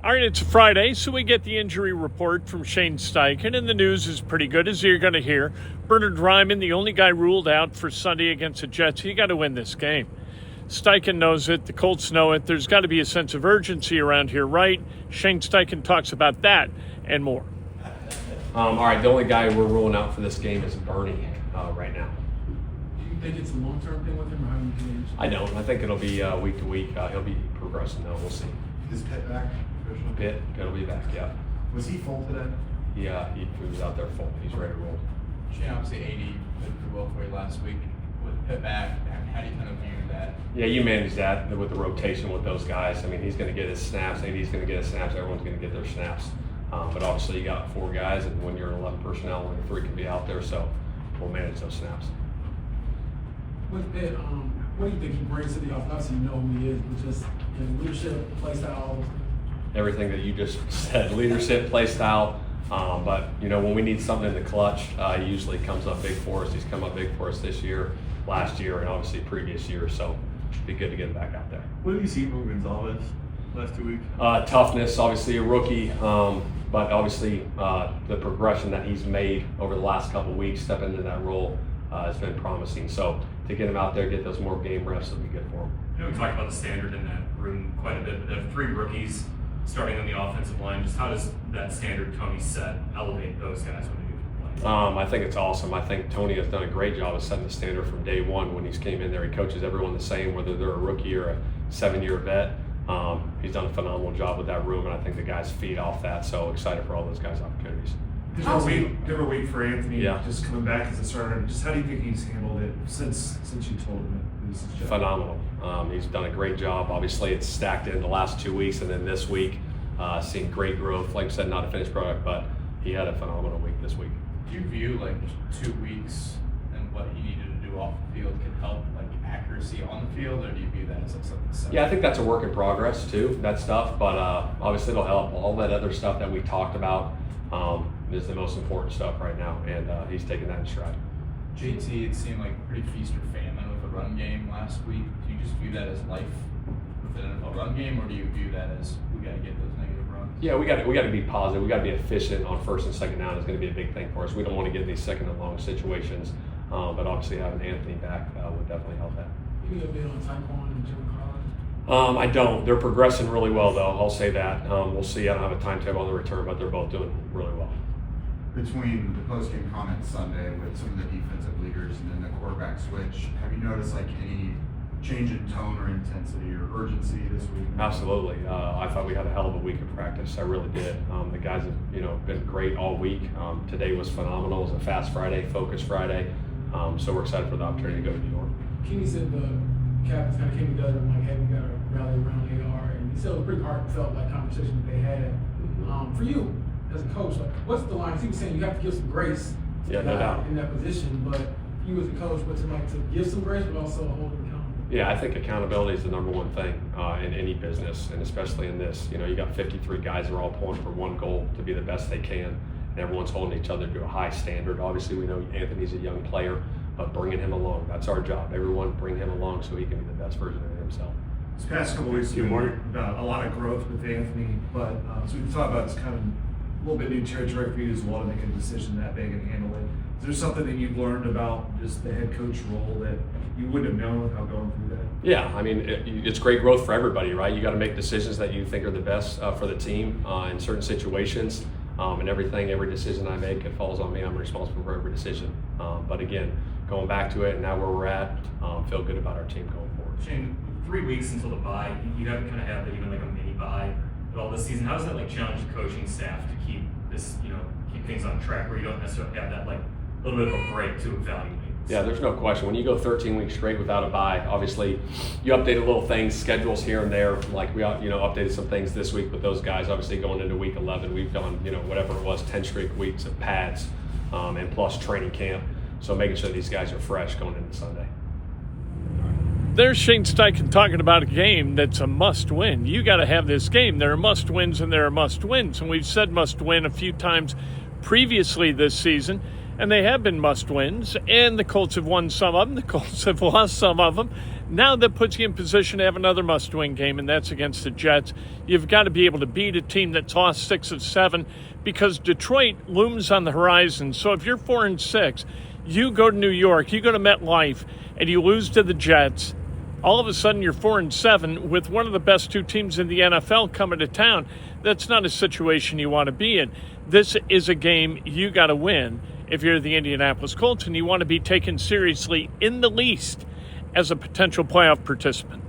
All right, it's a Friday, so we get the injury report from Shane Steichen, and the news is pretty good, as you're going to hear. Bernard Ryman, the only guy ruled out for Sunday against the Jets. You got to win this game. Steichen knows it. The Colts know it. There's got to be a sense of urgency around here, right? Shane Steichen talks about that and more. All right, the only guy we're ruling out for this game is Bernie right now. Do you think it's a long-term thing with him, or how do you think? I don't. I think it'll be week to week. He'll be progressing, though. We'll see. Is Pitt back? Pitt, it'll be back, yeah. Was he full today? Yeah, he was out there full. He's ready to roll. Shane, obviously 80 did pretty well for you last week. With Pitt back, how do you kind of view that? Yeah, you manage that with the rotation with those guys. I mean, he's going to get his snaps. AD's going to get his snaps. Everyone's going to get their snaps. But obviously, you got 4 guys, and when you're in 11 personnel, only 3 can be out there, so we'll manage those snaps. With Pitt, what do you think he brings to the offense? Obviously, you know who he is, but just leadership, play style. Everything that you just said, leadership, play style. But, when we need something in the clutch, he usually comes up big for us. He's come up big for us this year, last year, and obviously previous year. So it'd be good to get him back out there. What have you seen from Gonzalez last 2 weeks? Toughness, obviously a rookie, but obviously the progression that he's made over the last couple of weeks, stepping into that role, has been promising. So to get him out there, get those more game reps, will be good for him. We talked about the standard in that room quite a bit, but there are 3 rookies starting on the offensive line. Just how does that standard Tony set elevate those guys when they do play? I think it's awesome. I think Tony has done a great job of setting the standard from day one when he's came in there. He coaches everyone the same, whether they're a rookie or a 7-year vet. He's done a phenomenal job with that room, and I think the guys feed off that. So excited for all those guys' opportunities. Different week for Anthony. Yeah. Just coming back as a starter. Just how do you think he's handled it since you told him that this is his job? Phenomenal. He's done a great job. Obviously, it's stacked in the last 2 weeks, and then this week, seeing great growth. Like I said, not a finished product, but he had a phenomenal week this week. Do you view 2 weeks and what he needed to do off the field can help accuracy on the field, or do you view that as something separate? Yeah, I think that's a work in progress too, that stuff, but obviously it'll help. All that other stuff that we talked about is the most important stuff right now, and he's taking that in stride. JT, it seemed like pretty feast or famine with the run game last week. Do you just view that as life with an NFL run game, or do you view that as we got to get those negative runs? Yeah, we got to be positive. We got to be efficient on first and second down. Is going to be a big thing for us. We don't want to get in these second and long situations, but obviously having Anthony back would definitely help that. You get a bit on Tyquan and Jim Collins? I don't. They're progressing really well, though. I'll say that. We'll see. I don't have a timetable on the return, but they're both doing really well. Between the post-game comments Sunday with some of the defensive leaders and then the quarterback switch, have you noticed any change in tone or intensity or urgency this week? Absolutely. I thought we had a hell of a week of practice. I really did. The guys have been great all week. Today was phenomenal. It was a fast Friday, focused Friday. So we're excited for the opportunity to go to New York. Kenny said the captains kind of came together and hey, we got to rally around AR, and he said it was a pretty heartfelt conversation that they had. For you as a coach, what's the line? He was saying you have to give some grace to the guy in that position, but you as a coach, what's it like to give some grace, but also hold him accountable? Yeah, I think accountability is the number one thing in any business, and especially in this. You got 53 guys that are all pulling for one goal to be the best they can, and everyone's holding each other to a high standard. Obviously, we know Anthony's a young player, but bringing him along, that's our job. Everyone bring him along so he can be the best version of himself. This past couple of weeks, we've heard about a lot of growth with Anthony, but so we've talked about it's kind of a little bit new territory for you as well to make a decision that big and handle it. Is there something that you've learned about just the head coach role that you wouldn't have known without going through that? Yeah, I mean, it's great growth for everybody, right? You got to make decisions that you think are the best for the team in certain situations. And every decision I make, it falls on me. I'm responsible for every decision. But again, going back to it and now where we're at, feel good about our team going forward. Shane, 3 weeks until the bye, you have to kind of have even a mini bye at all this season. How does that challenge the coaching staff to keep this, keep things on track where you don't necessarily have that little bit of a break to evaluate? Yeah, there's no question. When you go 13 weeks straight without a bye, obviously you update a little things, schedules here and there. Like we updated some things this week with those guys. Obviously going into week 11, we've done whatever it was, 10 straight weeks of pads and plus training camp. So making sure these guys are fresh going into Sunday. There's Shane Steichen talking about a game that's a must-win. You got to have this game. There are must-wins and there are must-wins. And we've said must-win a few times previously this season, and they have been must-wins. And the Colts have won some of them. The Colts have lost some of them. Now that puts you in position to have another must-win game, and that's against the Jets. You've got to be able to beat a team that's lost 6 of 7 because Detroit looms on the horizon. So if you're 4-6, you go to New York, you go to MetLife, and you lose to the Jets, all of a sudden you're 4-7 with one of the best 2 teams in the NFL coming to town. That's not a situation you want to be in. This is a game you got to win if you're the Indianapolis Colts and you want to be taken seriously in the least as a potential playoff participant.